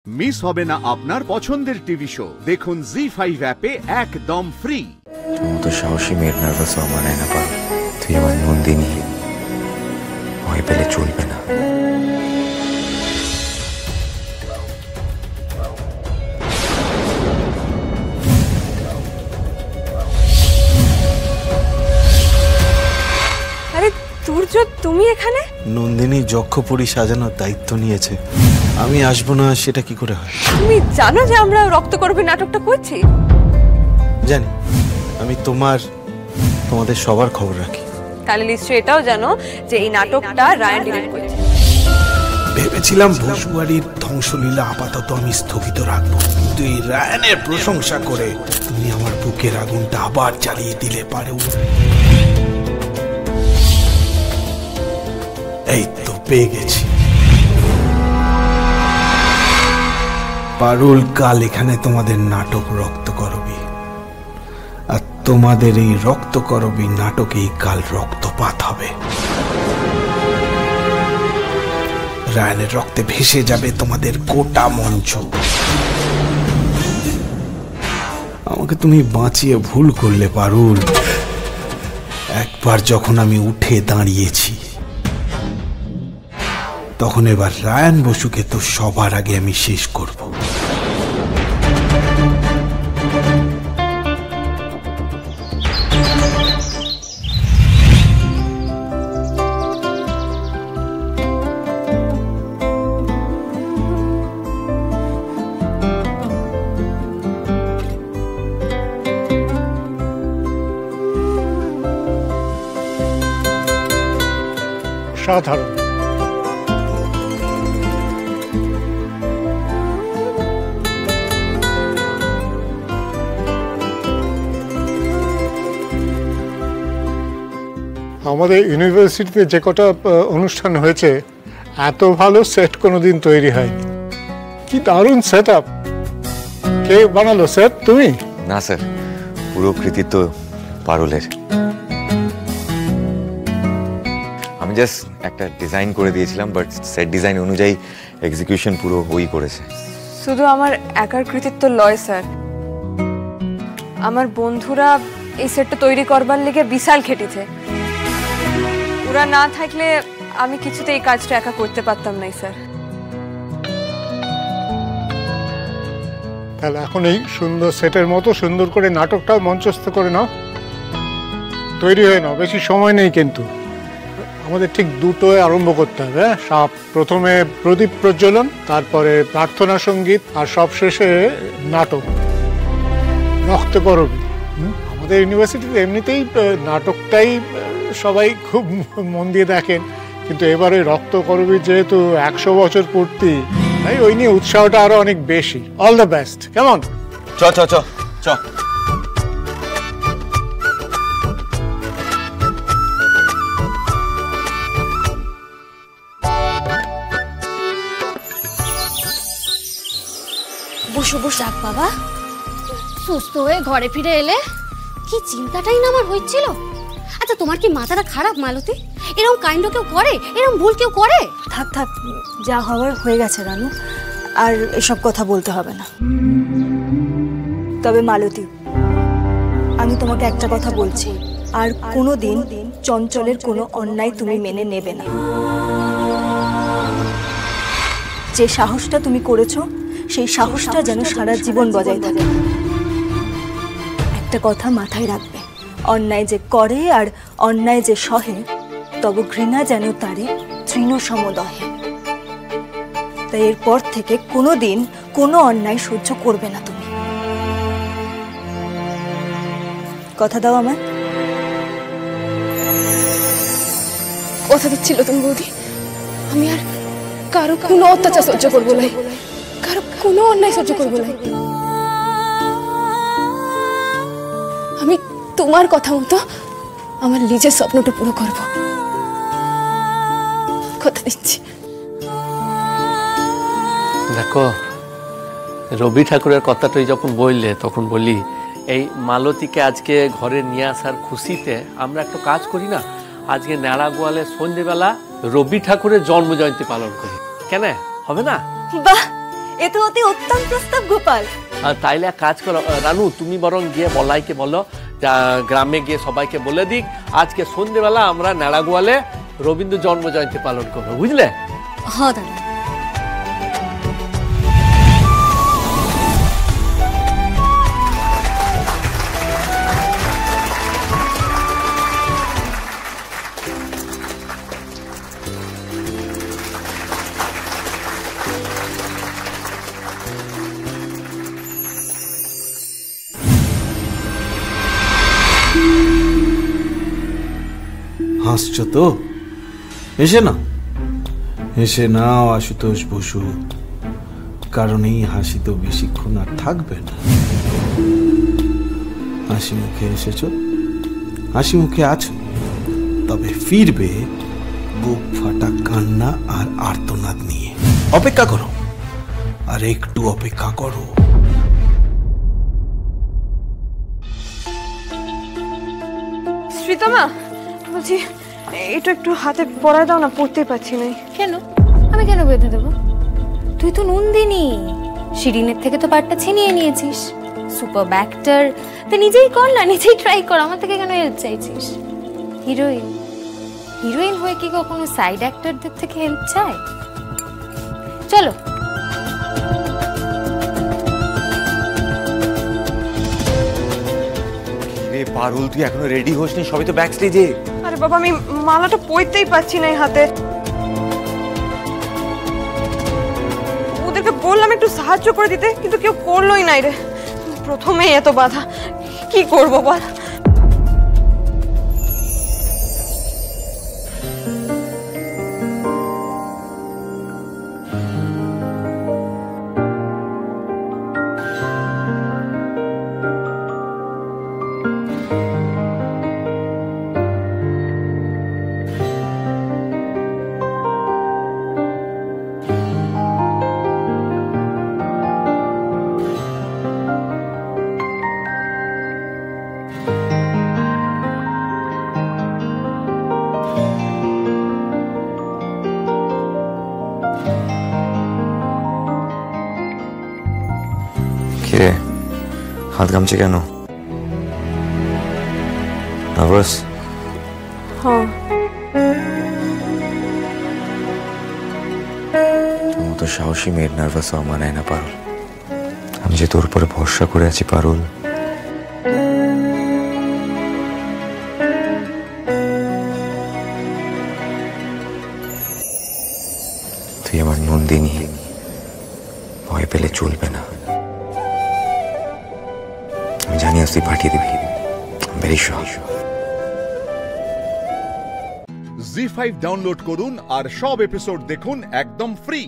Miss হবে না আপনার পছন্দের টিভি শো। দেখুন জি5 অ্যাপে একদম ফ্রি। তুমি তো সাহসী মেয়ের নার্ভাস হওয়া মানায় না পারো। তুই আমার নন্দিনী, ভয় পেলে চলবে না। আরে সূর্য, তুমি এখানে? নন্দিনী যক্ষপুরী সাজানোর দায়িত্ব নিয়েছে, আমি আসবো না সেটা কি করে হয়? তুমি জানো যে আমরা রক্তকরবী নাটকটা করছি? জানি, আমি তোমাদের সবার খবর রাখি। তাহলে নিশ্চয়ই এটাও জানো যে এই নাটকটা রায়ান ডিরেক্ট করেছে। ভেবেছিলাম বসুয়ারির ধ্বংসলীলা আপাতত আমি স্থগিত রাখবো, কিন্তু এই রায়ানের প্রশংসা করে তুমি আমার বুকের আগুনটা আবার জ্বালিয়ে দিলে পারো। এই তো পেয়ে গেছি। পারুল, কাল এখানে তোমাদের নাটক রক্তকরবী, আর তোমাদের এই রক্তকরবী নাটকেই কাল রক্তপাত হবে। রায়ানের রক্তে ভেসে যাবে তোমাদের গোটা মঞ্চ। আমাকে তুমি বাঁচিয়ে ভুল করলে পারুল। একবার যখন আমি উঠে দাঁড়িয়েছি, তখন এবার রায়ান বসুকে তো সবার আগে আমি শেষ করব। সাধারণ আমাদের ইউনিভার্সিটিতে যে কটা অনুষ্ঠান হয়েছে, এত ভালো সেট কোনোদিন তৈরি হয়নি। কি দারুণ সেট আপ! কে বানালো সেট? তুমি? না স্যার, পুরো কৃতিত্ব পারুলের। আমি জাস্ট একটা ডিজাইন করে দিয়েছিলাম, বাট সেট ডিজাইন অনুযায়ী এক্সিকিউশন পুরো ওই করেছে। শুধু আমার একার কৃতিত্ব লয় স্যার, আমার বন্ধুরা এই সেটটা তৈরি করবার লেগে বিশাল খেটেছে। ওরা না থাকলে আমি কিছুতে এই কাজটা একা করতে পারতাম না স্যার। তাহলে এখন এই সুন্দর সেটের মতো সুন্দর করে নাটকটা মঞ্চস্থ করে নাও, তৈরি হয়ে নাও। বেশি সময় নেই কিন্তু। আমাদের ঠিক দুটোয় আরম্ভ করতে হবে। প্রথমে প্রদীপ প্রজ্বলন, তারপরে প্রার্থনা সঙ্গীত, আর সবশেষে নাটক রক্তকরবী। আমাদের ইউনিভার্সিটিতে এমনিতেই নাটকটাই সবাই খুব মন দিয়ে দেখেন, কিন্তু এবারে রক্তকরবী যেহেতু 100 বছর পূর্তি, তাই ওই নিয়ে উৎসাহটা আরো অনেক বেশি। All the best. কেমন? চ চ চ চ। বসো বসো। বাবা সুস্থ হয়ে ঘরে ফিরে এলে কি চিন্তাটাই না আমার হচ্ছিল। আচ্ছা, তোমার কি মাথাটা খারাপ মালতী? এরকম কাণ্ড কেউ করে? এরকম ভুল কেউ করে? থাক থাক, যা হওয়ার হয়ে গেছে রানু, আর এসব কথা বলতে হবে না। তবে মালতী, আমি তোমাকে একটা কথা বলছি, আর কোনো দিন চঞ্চলের কোনো অন্যায় তুমি মেনে নেবে না। যে সাহসটা তুমি করেছো, সেই সাহসটা যেন সারা জীবন বজায় থাকে। একটা কথা মাথায় রাখবে, অন্যায় যে করে আর অন্যায় যে সহে, তব ঘৃণা যেন তারে তৃণ সমদহে। তাই এরপর থেকে কোনোদিন কোনো অন্যায় সহ্য করবে না তুমি। কথা দাও আমার। কথা দিচ্ছিল তুমি বৌদি, আমি আর কারো কোনো অত্যাচার সহ্য করবো না, কারো কোনো অন্যায় সহ্য করবো না। আমি তোমার কথা মতো আমার নিজের স্বপ্নটা পুরো করব, কথা দিচ্ছি। দেখো, রবি ঠাকুরের কথাটাই যখন বললে, তখন বলি এই মালতীকে আজকে ঘরে নিয়ে আসার খুশিতে আমরা একটা কাজ করি না, আজকে ন্যাড়া গোয়ালে সন্ধ্যেবেলা রবি ঠাকুরের জন্মজয়ন্তী পালন করি। কেন হবে না? বাহ, এ তো অতি উত্তম প্রস্তাব গোপাল। তাইলে এক কাজ করো রানু, তুমি বরং গিয়ে বলাইকে বলো গ্রামে গিয়ে সবাইকে বলে দিক আজকে সন্ধ্যেবেলা আমরা নাড়াগোয়ালে রবীন্দ্র জন্ম জয়ন্তী পালন করবো, বুঝলে? হ্যাঁ দাদা। হাসছো তো? এসে না, এসে নাও আশুতোষ বসু, কারণ এই হাসি তো বেশিক্ষণ আর থাকবে না। হাসি মুখে এসেছো, হাসি মুখে আছো, তবে ফিরবে বুক ফাটা কান্না আর আর্তনাদ নিয়ে। অপেক্ষা করো, আর একটু অপেক্ষা করো। শ্রীতমা বলছি, এটা একটু হাতে পড়া দাও না, পড়তে পারছি না। কেন? আমি কেন বেঁধে দেবো? তুই তো নন্দিনী, শিরিনের থেকে তো পার্টটা ছিনিয়ে নিয়েছিস, সুপার ব্যাক্টার, তো নিজেই কর না, নিজেই ট্রাই কর, আমার থেকে কেন হেল্প চাইছিস? হিরোইন, হিরোইন হয়ে কি কখনো সাইড অ্যাক্টরদের থেকে হেল্প চায়? চলো। পারুল, তুই এখনো রেডি হসনি? সবাই তো ব্যাক স্টেজে। আরে বাবা, আমি মালাটা পরতেই পারছি না এই হাতে। ওদেরকে বললাম একটু সাহায্য করে দিতে, কিন্তু কেউ করলোই নাই রে। প্রথমেই এত বাধা, কি করবো বল? হাত গামছে কেন? নার্ভাস? হ্যাঁ। তো সাহসী মেয়ের নার্ভাস হওয়া মানায় না পারুল। আমি যে তোর উপরে ভরসা করে আছি পারুল। তুই আমার নন্দিনী, ভয় পেলে চলবে না। আমি জানি আজ তুই পাঠিয়ে দিবি, ভেরি শিওর। জি5 ডাউনলোড করুন আর সব এপিসোড দেখুন একদম ফ্রি।